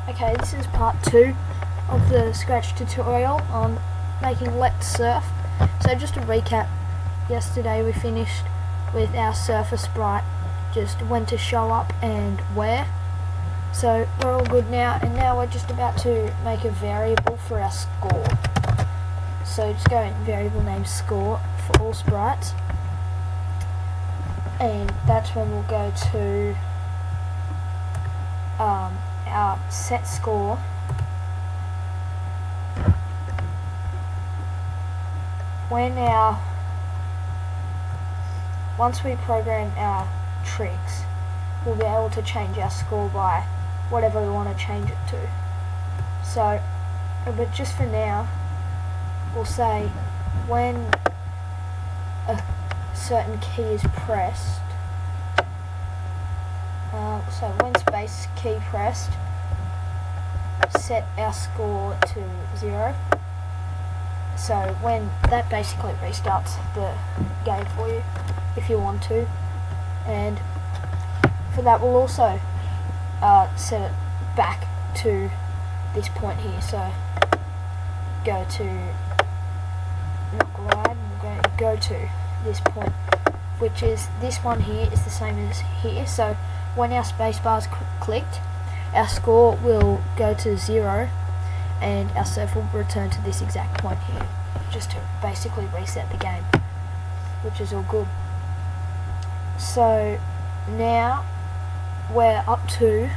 Okay, this is part 2 of the Scratch tutorial on making Let's Surf. So just to recap, yesterday we finished with our surfer sprite, just when to show up and where. So we're all good now, and now we're just about to make a variable for our score. So just go in variable name score for all sprites, and that's when we'll go to our set score once we program our tricks, we'll be able to change our score by whatever we want to change it to. So, but just for now, we'll say when a certain key is pressed, so when space key pressed, set our score to 0. So when that basically restarts the game for you if you want to, and for that we'll also set it back to this point here. So go to not glide, we're going to go to this point, which is this one here is the same as here. So when our spacebar is clicked, our score will go to 0 and our surf will return to this exact point here, just to basically reset the game, which is all good. So now we're up to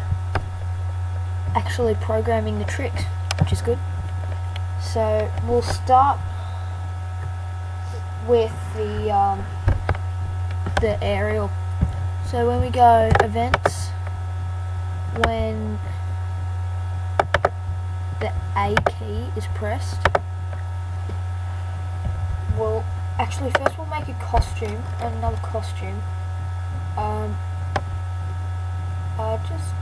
actually programming the tricks, which is good. So we'll start with the aerial. So when we go events, when the A key is pressed, we'll make a costume and another costume. Just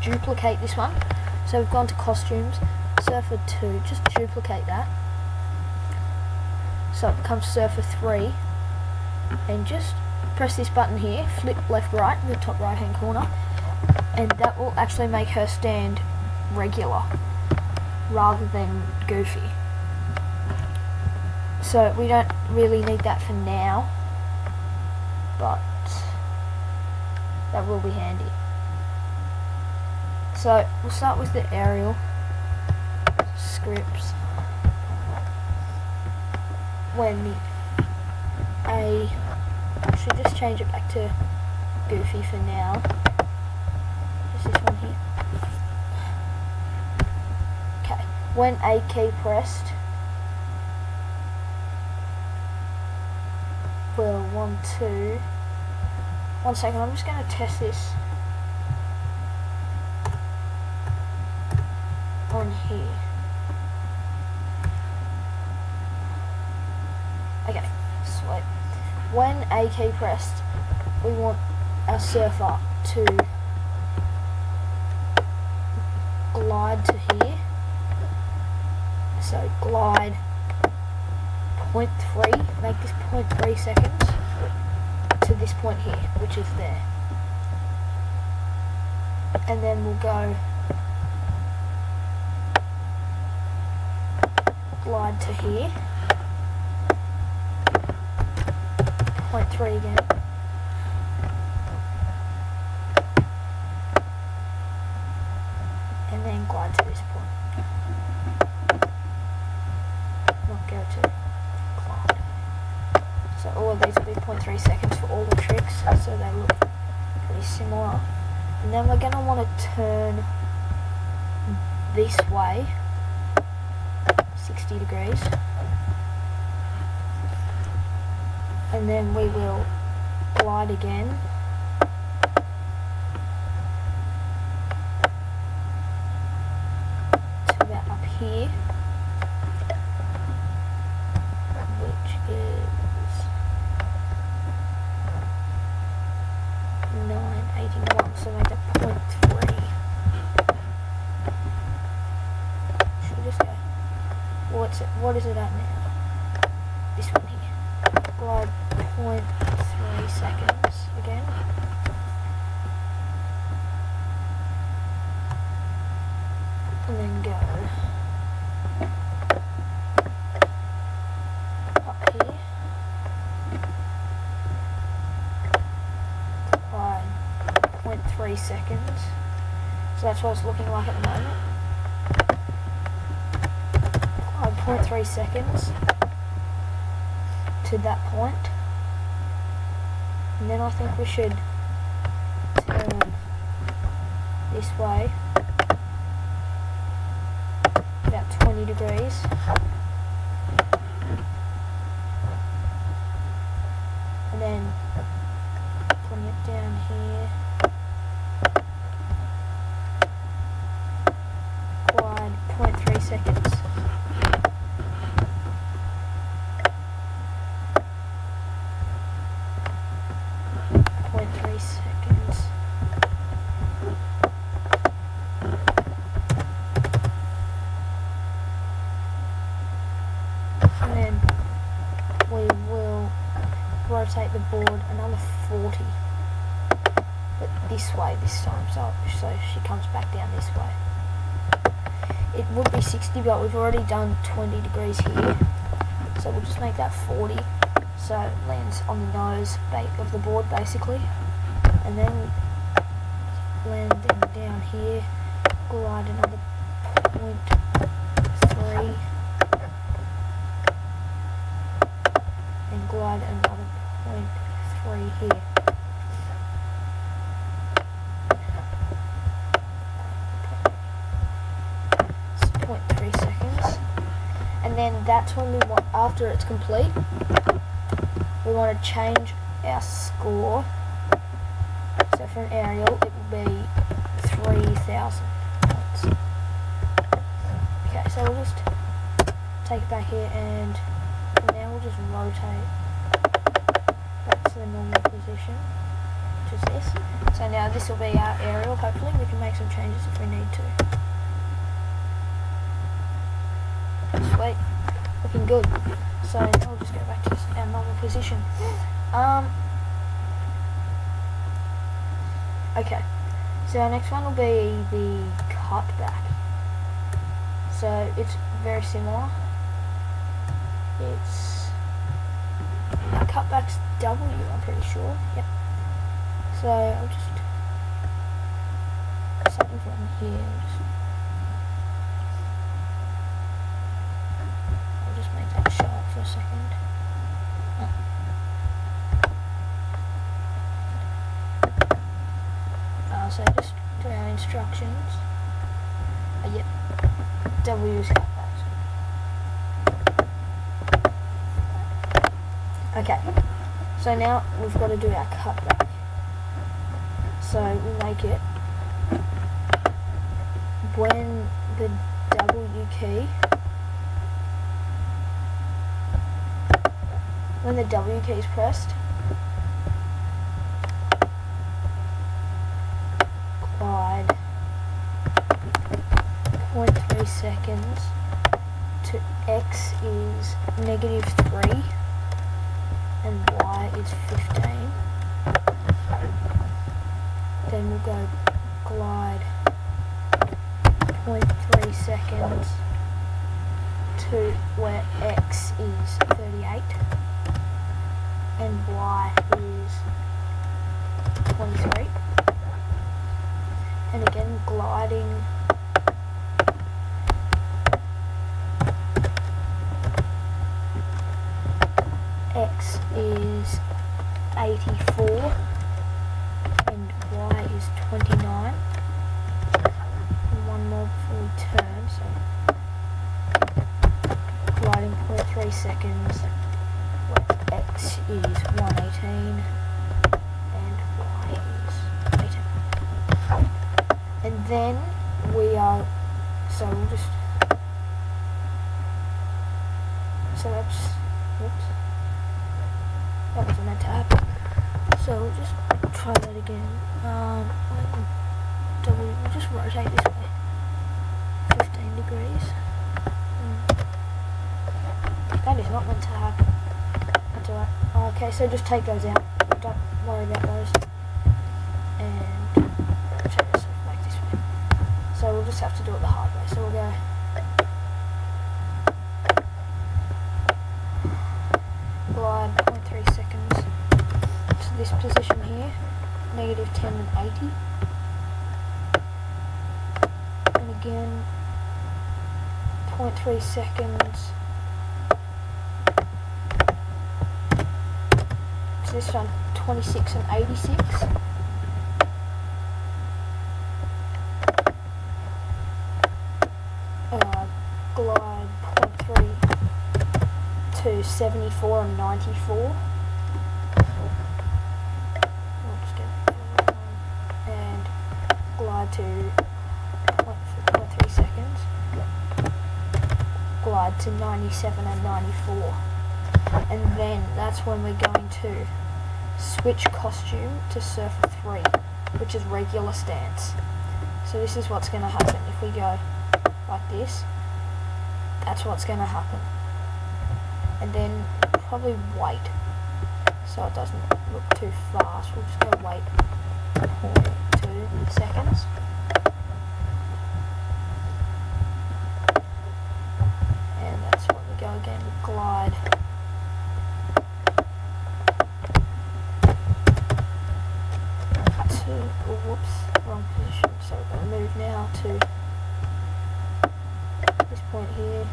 duplicate this one. So we've gone to costumes, Surfer 2, just duplicate that. So it becomes Surfer 3, and just press this button here, flip left right in the top right hand corner, and that will actually make her stand regular rather than goofy. So we don't really need that for now, but that will be handy. So we'll start with the aerial scripts. When the A, actually just change it back to goofy for now, just this one here. Okay, when A key pressed, we'll want to, one second, I'm just going to test this on here. Okay, sweet. When A key pressed, we want our surfer to glide to here. So glide 0.3, make this 0.3 seconds to this point here, which is there. And then we'll go glide to here, 0.3 again. And then glide to this point. Not go to glide. So all of these will be 0.3 seconds for all the tricks, so they look pretty similar. And then we're going to want to turn this way 60 degrees, and then we will glide again to about up here, which is 981, so make that 0.3. Should we just go? What is it at now? This one here. Glide 0.3 seconds again. and then go up here, apply 0.3 seconds, so that's what it's looking like at the moment. Apply 0.3 seconds to that point, and then I think we should turn this way about 20 degrees, and then bring it down here, glide 0.3 seconds, and then we will rotate the board another 40, but this way this time, so she comes back down this way. It would be 60, but we've already done 20 degrees here, so we'll just make that 40, so it lands on the nose of the board basically, and then landing down here, glide another 0.3, and glide another 0.3 here. It's 0.3 seconds, and then that's when we want, after it's complete, we want to change our score. So for an aerial, it will be 3,000 points. Okay, so we'll just take it back here, and now we'll just rotate back to the normal position, which is this. So now this will be our aerial. Hopefully we can make some changes if we need to. Sweet, looking good. So now we'll just go back to our normal position. Okay, so our next one will be the cutback. So it's very similar. It's our cutback's W, I'm pretty sure. Yep. So I'll just something from here. I'll just make that sharp for a second. So just do our instructions. Yep. W's cutbacks. Okay. So now we've got to do our cutback. So we make it when the W key, when the W key is pressed, glide 0.3 seconds to X is -3 and Y is 15. Then we'll go glide 0.3 seconds to where X is 38 and Y is 23. And again gliding X is 84 and Y is 29, and one more before we turn, so gliding 0.3 seconds where X is 118 and Y is 18. And then we are, so we'll just, so that's, whoops, that wasn't meant to happen. So we'll just try that again. We'll just rotate this way, 15 degrees. That is not meant to happen. That's alright. Okay, so just take those out. Don't worry about those. And check this like this way. So we'll just have to do it the hard way. So we'll go glide 0.3 seconds to this position here, -10 and 80. And again, 0.3 seconds to this one, 26 and 86. Glide 0.3 to 74 and 94. I'll just get and glide to 0.3 seconds. Glide to 97 and 94. And then that's when we're going to switch costume to Surfer 3, which is regular stance. So this is what's going to happen if we go like this. That's what's going to happen. And then probably wait so it doesn't look too fast. We'll just go wait 0.2 seconds. And that's when we go again, glide. Whoops, wrong position. So we're going to move now to this point here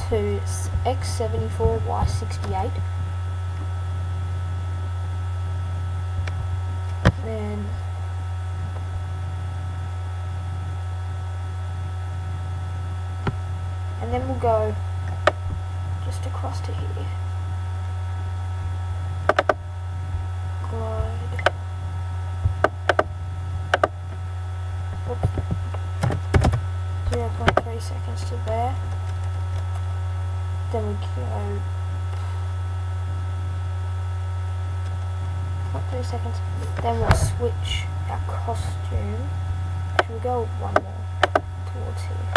to X74, Y68. And then we'll go just across to here. Glide. Oops. 0.3 seconds to there. Then we go 0.3 seconds. Then we'll switch our costume. Should we go one more towards here?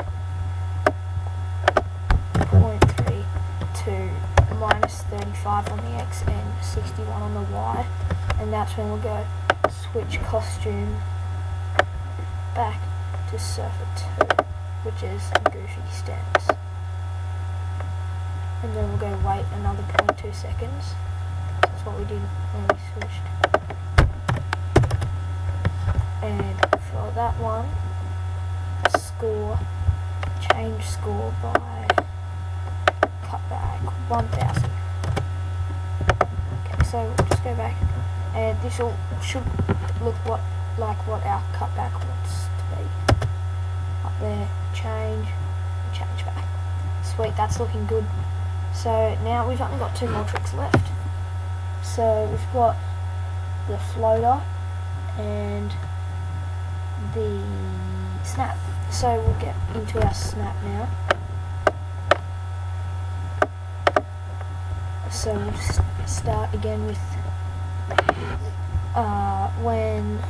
0.3 to -35 on the X and 61 on the Y. And that's when we'll go switch costume back to Surfer 2, which is Goofy stance. And then we'll go wait another 0.2 seconds. That's what we did when we switched. And for that one, change score by cutback 1000. Okay, so we'll just go back, and this should look like what our cutback wants to be. Up there, change back. Sweet, that's looking good. So now we've only got 2 more tricks left. So we've got the floater and the snap. So we'll get into our snap now. So we'll start again with when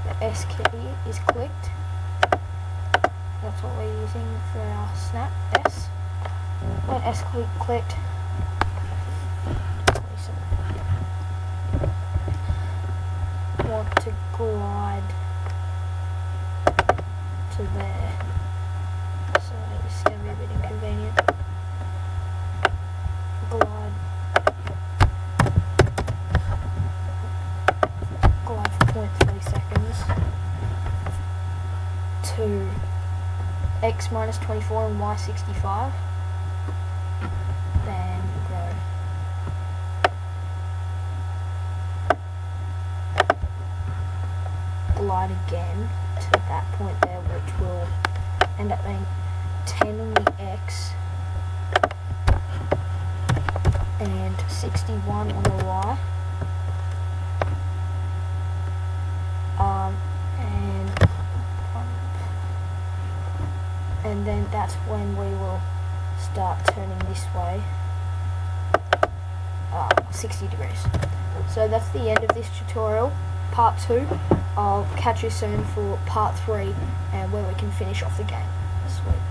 the S key is clicked. That's what we're using for our snap, S. When S clicked, want to glide to there. So this is going to be a bit inconvenient. Glide for 0.3 seconds to X -24 and Y 65. Then go glide again to that point there, which will end up being 10 on the X and 61 on the Y. And then that's when we will start turning this way 60 degrees. So that's the end of this tutorial, part 2. I'll catch you soon for part 3 and where we can finish off the game. Sweet.